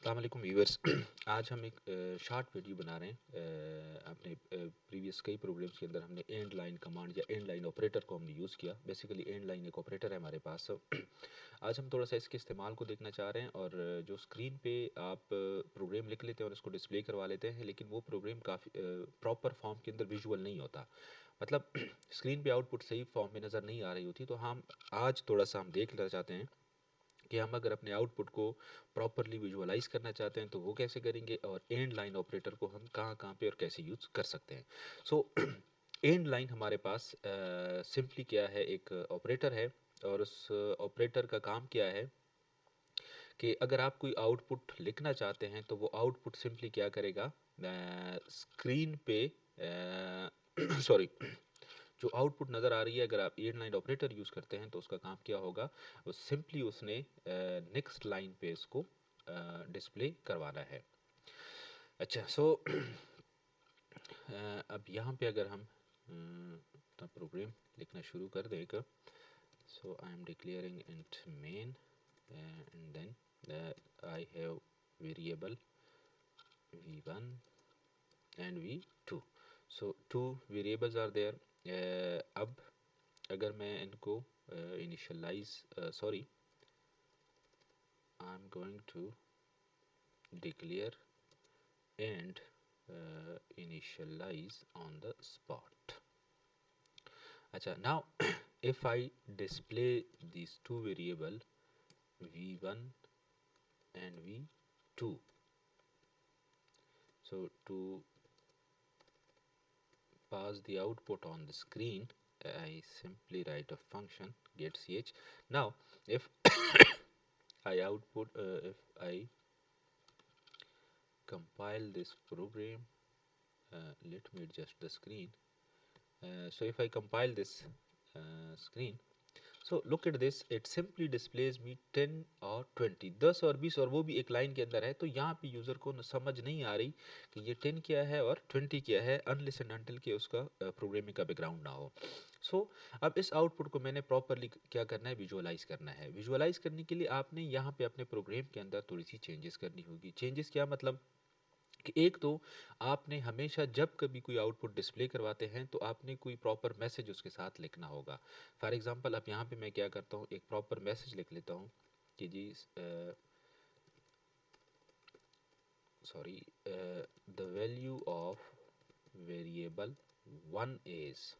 अस्सलाम वालेकुम व्यूअर्स। आज हम एक शॉर्ट वीडियो बना रहे हैं। अपने प्रीवियस कई प्रोग्राम्स के अंदर हमने एंड लाइन कमांड या एंड लाइन ऑपरेटर को हमने यूज़ किया। बेसिकली एंड लाइन एक ऑपरेटर है हमारे पास। आज हम थोड़ा सा इसके इस्तेमाल को देखना चाह रहे हैं। और जो स्क्रीन पे आप प्रोग्राम लिख लेते हैं और इसको डिस्प्ले करवा लेते हैं, लेकिन वो प्रोग्राम काफ़ी प्रॉपर फॉर्म के अंदर विजुअल नहीं होता। मतलब स्क्रीन पे आउटपुट सही फॉर्म में नज़र नहीं आ रही होती। तो हम आज थोड़ा सा हम देख लेना चाहते हैं कि हम अगर अपने आउटपुट को प्रॉपरली विजुअलाइज करना चाहते हैं तो वो कैसे करेंगे, और एंड लाइन ऑपरेटर को हम कहाँ कहाँ पे और कैसे यूज़ कर सकते हैं। सो एंड लाइन हमारे पास सिंपली क्या है, एक ऑपरेटर है। और उस ऑपरेटर का काम क्या है कि अगर आप कोई आउटपुट लिखना चाहते हैं तो वो आउटपुट सिंपली क्या करेगा, स्क्रीन पे सॉरी जो आउटपुट नज़र आ रही है, अगर आप एंड लाइन ऑपरेटर यूज़ करते हैं तो उसका काम क्या होगा, वो सिंपली उसने नेक्स्ट लाइन पे इसको डिस्प्ले करवाना है। अच्छा, सो अब यहाँ पे अगर हम अपना प्रोग्राम लिखना शुरू कर दें, so I am declaring int main and then I have variable v1 and v2। so two variables are there। अब अगर मैं इनको initialize sorry I am going to declare and initialize on the spot। अच्छा, now if I display these two variable v1 and v2, so to pass the output on the screen, I simply write a function get ch. Now if I output if I compile this program, let me adjust the screen. So if I compile this screen, so look at this, it simply displays me 10 और 20, 10 और 20, और वो भी एक line के अंदर है। तो यहाँ पे यूज़र को समझ नहीं आ रही कि ये 10 क्या है और 20 क्या है, अनलेस एंड अनटिल कि उसका प्रोग्रामिंग का बैकग्राउंड ना हो। सो अब इस आउटपुट को मैंने प्रॉपरली क्या करना है, विजुअलाइज करना है। विजुअलाइज करने के लिए आपने यहाँ पे अपने प्रोग्राम के अंदर थोड़ी सी चेंजेस करनी होगी। चेंजेस क्या मतलब कि एक तो आपने हमेशा जब कभी कोई आउटपुट डिस्प्ले करवाते हैं तो आपने कोई प्रॉपर मैसेज उसके साथ लिखना होगा। फॉर एग्जांपल अब यहाँ पे मैं क्या करता हूँ, एक प्रॉपर मैसेज लिख लेता हूँ कि जी sorry the value of variable one is,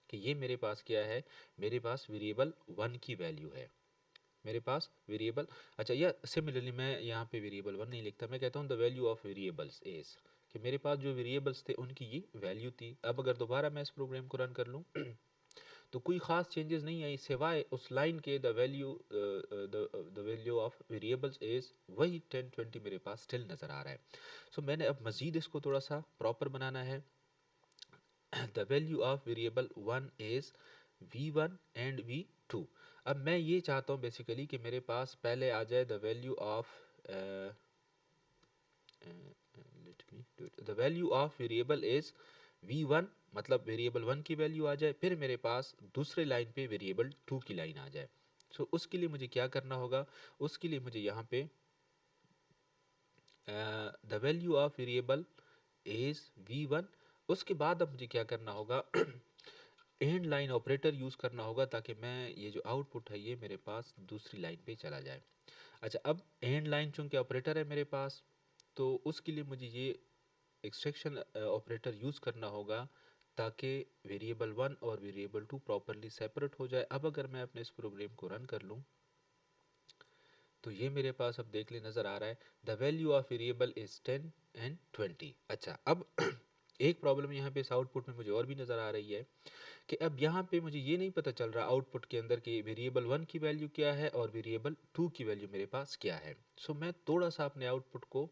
कि ये मेरे पास क्या है, मेरे पास वेरिएबल वन की वैल्यू है, मेरे पास वेरिएबल। अच्छा, या सिमिलरली मैं यहाँ पे वेरिएबल वन नहीं लिखता, मैं कहता हूँ the value of variables is, कि मेरे पास जो वेरिएबल्स थे उनकी ये वैल्यू थी। अब अगर दोबारा मैं इस प्रोग्राम को रन कर लूँ तो कोई ख़ास चेंजेस नहीं आई सिवाय उस लाइन के the value of variables is, वही 10 20 मेरे पास स्टिल नज़र आ रहा है। सो मैंने अब मज़ीद इसको थोड़ा सा प्रॉपर बनाना है। The value of variable one is v1 and v2। अब मैं ये चाहता हूँ बेसिकली कि मेरे पास पहले आ जाए the value of let me do it, the value of variable is v1, मतलब वेरिएबल वन की वैल्यू आ जाए, फिर मेरे पास दूसरे लाइन पे वेरिएबल टू की लाइन आ जाए। सो उसके लिए मुझे क्या करना होगा, उसके लिए मुझे यहाँ पे the value of variable is v1, उसके बाद अब मुझे क्या करना होगा एंड लाइन ऑपरेटर यूज़ करना होगा ताकि मैं ये जो आउटपुट है ये मेरे पास दूसरी लाइन पे चला जाए। अच्छा, अब एंड लाइन चूंकि ऑपरेटर है मेरे पास, तो उसके लिए मुझे ये एक्सट्रैक्शन ऑपरेटर यूज़ करना होगा ताकि वेरिएबल वन और वेरिएबल टू प्रॉपरली सेपरेट हो जाए। अब अगर मैं अपने इस प्रोग्राम को रन कर लूँ तो ये मेरे पास अब देख ले नज़र आ रहा है the value of variable is 10 and 20। अच्छा, अब एक प्रॉब्लम यहाँ पे इस आउटपुट में मुझे और भी नज़र आ रही है कि अब यहाँ पे मुझे ये नहीं पता चल रहा आउटपुट के अंदर कि वेरिएबल वन की वैल्यू क्या है और वेरिएबल टू की वैल्यू मेरे पास क्या है। सो मैं थोड़ा सा अपने आउटपुट को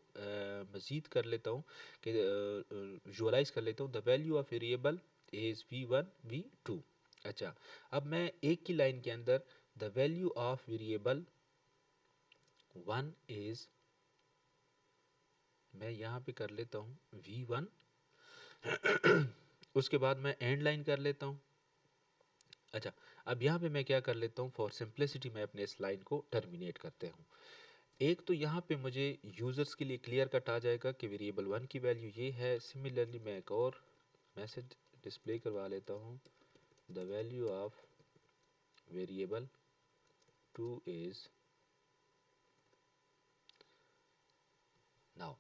मज़ीद कर लेता हूँ कि विजुअलाइज कर लेता हूँ the value of variable is v1 v2। अच्छा, अब मैं एक की लाइन के अंदर the value of variable one is, मैं यहाँ पे कर लेता हूँ v1 उसके बाद मैं एंड लाइन कर लेता हूँ। अच्छा, अब यहाँ पे मैं क्या कर लेता हूँ, फॉर सिंप्लिसिटी मैं अपने इस लाइन को टर्मिनेट करते हूँ। एक तो यहाँ पे मुझे यूज़र्स के लिए क्लियर कट आ जाएगा कि वेरिएबल 1 की वैल्यू ये है। सिमिलरली मैं एक और मैसेज डिस्प्ले करवा लेता हूँ, the value of variable 2 is now.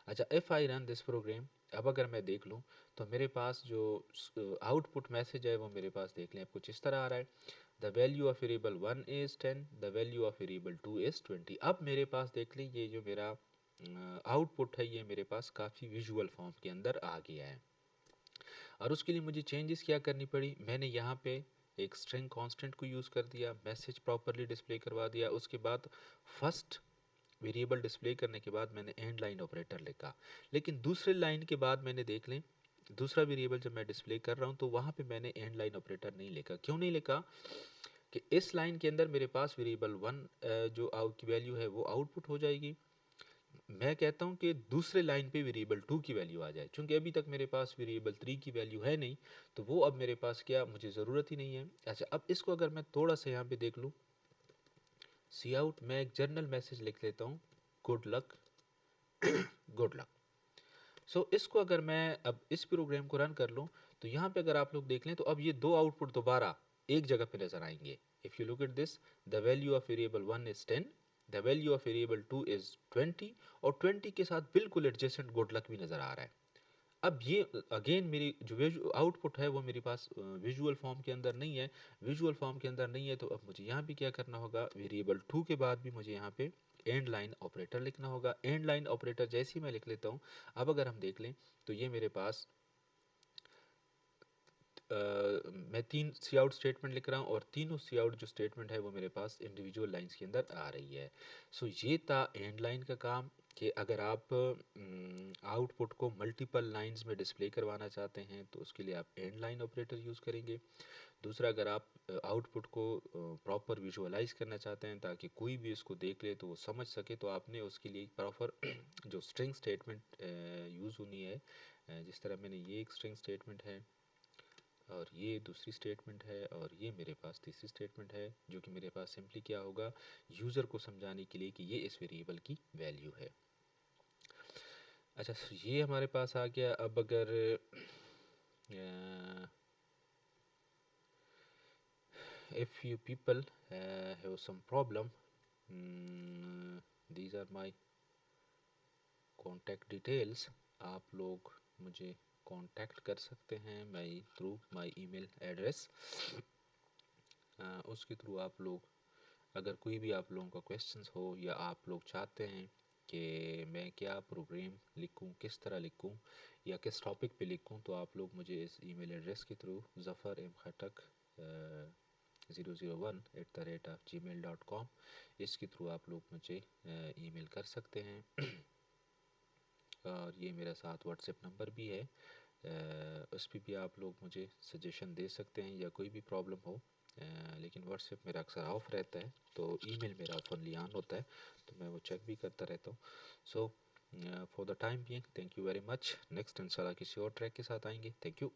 अच्छा, if I run this program, अब अगर मैं देख लूँ तो मेरे पास जो आउटपुट मैसेज है वो मेरे पास देख लें अब कुछ इस तरह आ रहा है, the value of variable 1 is 10, the value of variable 2 is 20। अब मेरे पास देख लें ये जो मेरा आउटपुट है ये मेरे पास काफ़ी विजुअल फॉर्म के अंदर आ गया है। और उसके लिए मुझे चेंजेस क्या करनी पड़ी, मैंने यहाँ पे एक स्ट्रिंग कांस्टेंट को यूज़ कर दिया, मैसेज प्रॉपरली डिस्प्ले करवा दिया, उसके बाद फर्स्ट वेरिएबल डिस्प्ले करने के बाद मैंने एंड लाइन ऑपरेटर लिखा। लेकिन दूसरे लाइन के बाद मैंने देख लें दूसरा वेरिएबल जब मैं डिस्प्ले कर रहा हूँ तो वहाँ पे मैंने एंड लाइन ऑपरेटर नहीं लिखा। क्यों नहीं लिखा कि इस लाइन के अंदर मेरे पास वेरिएबल 1 जो आउट की वैल्यू है वो आउटपुट हो जाएगी। मैं कहता हूँ कि दूसरे लाइन पे वेरिएबल 2 की वैल्यू आ जाए, क्योंकि अभी तक मेरे पास वेरिएबल 3 की वैल्यू है नहीं, तो वो अब मेरे पास क्या मुझे ज़रूरत ही नहीं है। अच्छा, अब इसको अगर मैं थोड़ा सा यहाँ पे देख लूँ, सी आउट, मैं एक जनरल मैसेज लिख लेता हूँ, गुड लक, गुड लक। सो इसको अगर मैं अब इस प्रोग्राम को रन कर लूँ तो यहाँ पे अगर आप लोग देख लें तो अब ये दो आउटपुट दोबारा एक जगह पे नज़र आएंगे। If you look at this, the value of variable 1 is 10, the value of variable 2 is 20, और 20 के साथ बिल्कुल एडजेसेंट गुड लक भी नज़र आ रहा है। अब ये अगेन मेरी जो आउटपुट है वो मेरे पास विजुअल फॉर्म के अंदर नहीं है। विजुअल फॉर्म के अंदर नहीं है तो अब मुझे यहाँ भी क्या करना होगा, वेरिएबल 2 के बाद भी मुझे यहाँ पे एंड लाइन ऑपरेटर लिखना होगा। एंड लाइन ऑपरेटर जैसे ही मैं लिख लेता हूँ, अब अगर हम देख लें तो ये मेरे पास मैं 3 सी आउट स्टेटमेंट लिख रहा हूँ और तीनों सी आउट जो स्टेटमेंट है वो मेरे पास इंडिविजुअल लाइंस के अंदर आ रही है। सो ये था एंड लाइन का काम, कि अगर आप आउटपुट को मल्टीपल लाइंस में डिस्प्ले करवाना चाहते हैं तो उसके लिए आप एंड लाइन ऑपरेटर यूज़ करेंगे। दूसरा, अगर आप आउटपुट को प्रॉपर विजुअलाइज करना चाहते हैं ताकि कोई भी इसको देख ले तो वो समझ सके, तो आपने उसके लिए प्रॉपर जो स्ट्रिंग स्टेटमेंट यूज़ होनी है, जिस तरह मैंने ये एक स्ट्रिंग स्टेटमेंट है और ये दूसरी स्टेटमेंट है और ये मेरे पास तीसरी स्टेटमेंट है, जो कि मेरे पास सिंपली क्या होगा, यूज़र को समझाने के लिए कि ये इस वेरिएबल की वैल्यू है। अच्छा, ये हमारे पास आ गया। अब अगर if you people have some problem, these are my contact details, आप लोग मुझे कांटेक्ट कर सकते हैं माई थ्रू माई ईमेल एड्रेस। उसके थ्रू आप लोग अगर कोई भी आप लोगों का क्वेश्चंस हो या आप लोग चाहते हैं कि मैं क्या प्रोग्राम लिखूं, किस तरह लिखूं या किस टॉपिक पे लिखूं, तो आप लोग मुझे इस ईमेल एड्रेस के थ्रू ज़फ़र-M-Khattak 001@gmail.com, इसके थ्रू आप लोग मुझे ईमेल कर सकते हैं। और ये मेरा साथ व्हाट्सएप नंबर भी है, उस पर भी आप लोग मुझे सजेशन दे सकते हैं या कोई भी प्रॉब्लम हो। लेकिन व्हाट्सएप मेरा अक्सर ऑफ रहता है तो ईमेल मेरा ओपनली ऑन होता है, तो मैं वो चेक भी करता रहता हूँ। So for the time being, thank you very much. Next इंशाल्लाह किसी और ट्रैक के साथ आएंगे। Thank you.